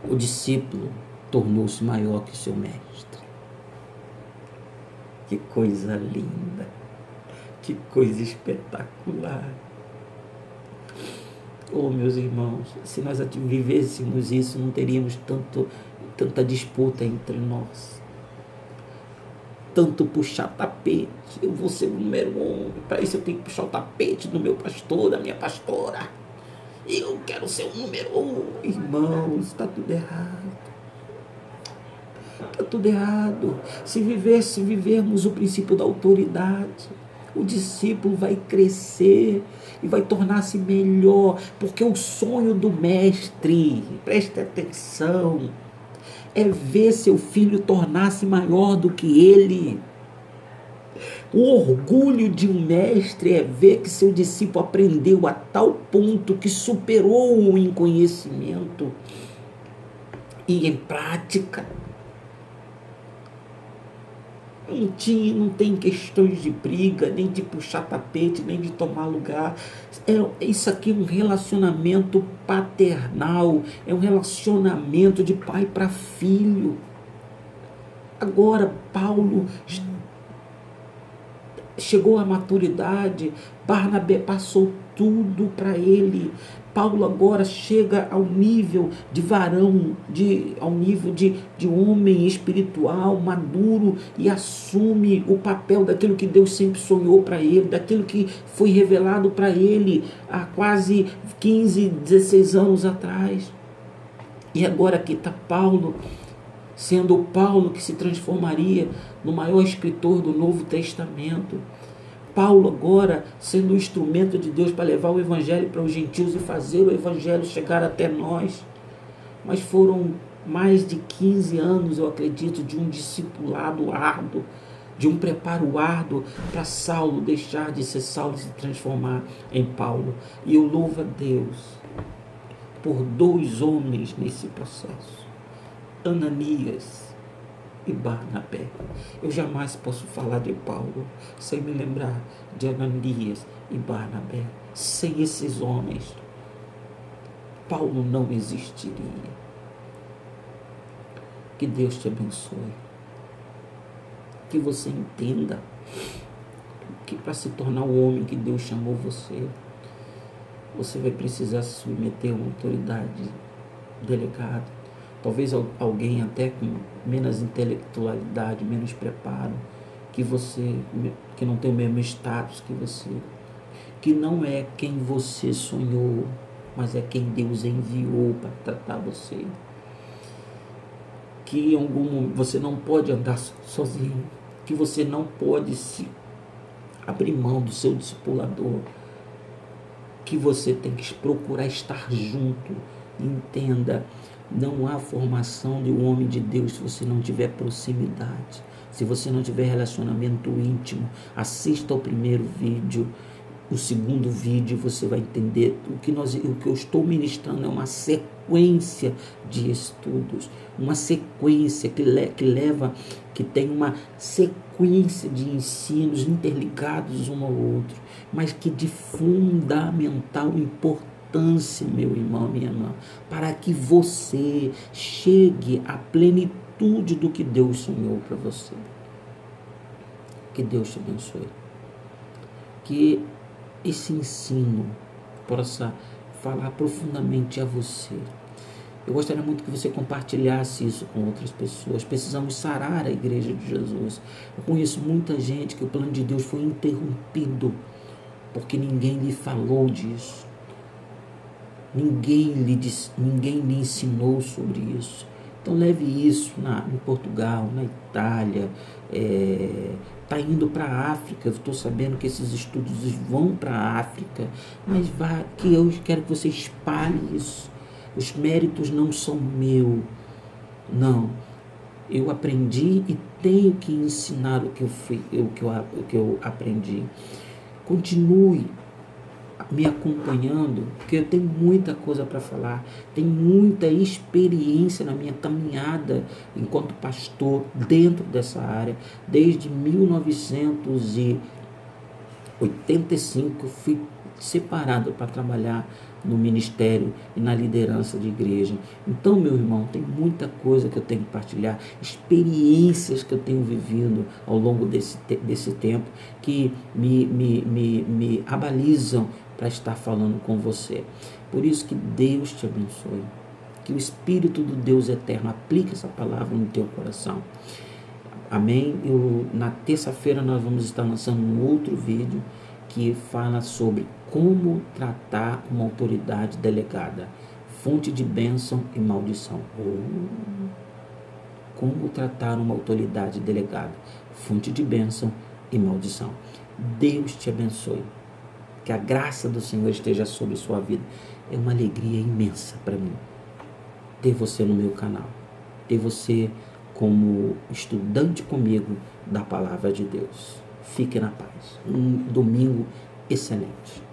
O discípulo tornou-se maior que seu mestre. Que coisa linda, que coisa espetacular. Oh, meus irmãos, se nós vivêssemos isso, não teríamos tanta disputa entre nós. Tanto puxar tapete. Eu vou ser o número 1. Para isso eu tenho que puxar o tapete do meu pastor, da minha pastora. Eu quero ser o número 1. Irmãos, está tudo errado. Está tudo errado. Se vivermos o princípio da autoridade, o discípulo vai crescer e vai tornar-se melhor, porque o sonho do mestre, preste atenção, é ver seu filho tornar-se maior do que ele. O orgulho de um mestre é ver que seu discípulo aprendeu a tal ponto que superou-o em conhecimento e em prática. Não tem questões de briga, nem de puxar tapete, nem de tomar lugar. Isso aqui é um relacionamento paternal, é um relacionamento de pai para filho. Agora, Paulo chegou à maturidade, Barnabé passou tudo para ele. Paulo agora chega ao nível de varão, ao nível de homem espiritual, maduro, e assume o papel daquilo que Deus sempre sonhou para ele, daquilo que foi revelado para ele há quase 15, 16 anos atrás. E agora aqui está Paulo, sendo o Paulo que se transformaria no maior escritor do Novo Testamento. Paulo agora sendo o instrumento de Deus para levar o evangelho para os gentios e fazer o evangelho chegar até nós. Mas foram mais de 15 anos, eu acredito, de um discipulado árduo, de um preparo árduo para Saulo deixar de ser Saulo e se transformar em Paulo. E eu louvo a Deus por 2 homens nesse processo, Ananias e Barnabé. Eu jamais posso falar de Paulo sem me lembrar de Ananias e Barnabé. Sem esses homens, Paulo não existiria. Que Deus te abençoe. Que você entenda que para se tornar o homem que Deus chamou você, você vai precisar se submeter a uma autoridade delegada. Talvez alguém até com menos intelectualidade, menos preparo que você, que não tem o mesmo status que você, que não é quem você sonhou, mas é quem Deus enviou para tratar você. Que em algum momento você não pode andar sozinho, que você não pode se abrir mão do seu discipulador, que você tem que procurar estar junto. Entenda, não há formação de um homem de Deus se você não tiver proximidade, se você não tiver relacionamento íntimo. Assista ao primeiro vídeo, o segundo vídeo você vai entender o que eu estou ministrando é uma sequência de estudos, uma sequência que tem uma sequência de ensinos interligados um ao outro, mas que de fundamental importância, meu irmão, minha irmã, para que você chegue à plenitude do que Deus sonhou para você. Que Deus te abençoe. Que esse ensino possa falar profundamente a você. Eu gostaria muito que você compartilhasse isso com outras pessoas. Precisamos sarar a igreja de Jesus. Eu conheço muita gente que o plano de Deus foi interrompido porque ninguém lhe falou disso. Ninguém lhe ensinou sobre isso. Então leve isso em Portugal, na Itália, está indo para a África. Eu estou sabendo que esses estudos vão para a África, mas que eu quero que você espalhe isso. Os méritos não são meus, não. Eu aprendi e tenho que ensinar o que eu aprendi. Continue me acompanhando, porque eu tenho muita coisa para falar, tenho muita experiência na minha caminhada enquanto pastor dentro dessa área. Desde 1985 eu fui separado para trabalhar no ministério e na liderança de igreja. Então, meu irmão, tem muita coisa que eu tenho que partilhar, experiências que eu tenho vivido ao longo desse tempo que me abalizam para estar falando com você. Por isso que Deus te abençoe, que o Espírito do Deus eterno aplique essa palavra no teu coração. Amém? Na terça-feira nós vamos estar lançando um outro vídeo que fala sobre como tratar uma autoridade delegada, fonte de bênção e maldição. Como tratar uma autoridade delegada, fonte de bênção e maldição. Deus te abençoe. Que a graça do Senhor esteja sobre sua vida. É uma alegria imensa para mim ter você no meu canal, ter você como estudante comigo da palavra de Deus. Fique na paz. Um domingo excelente.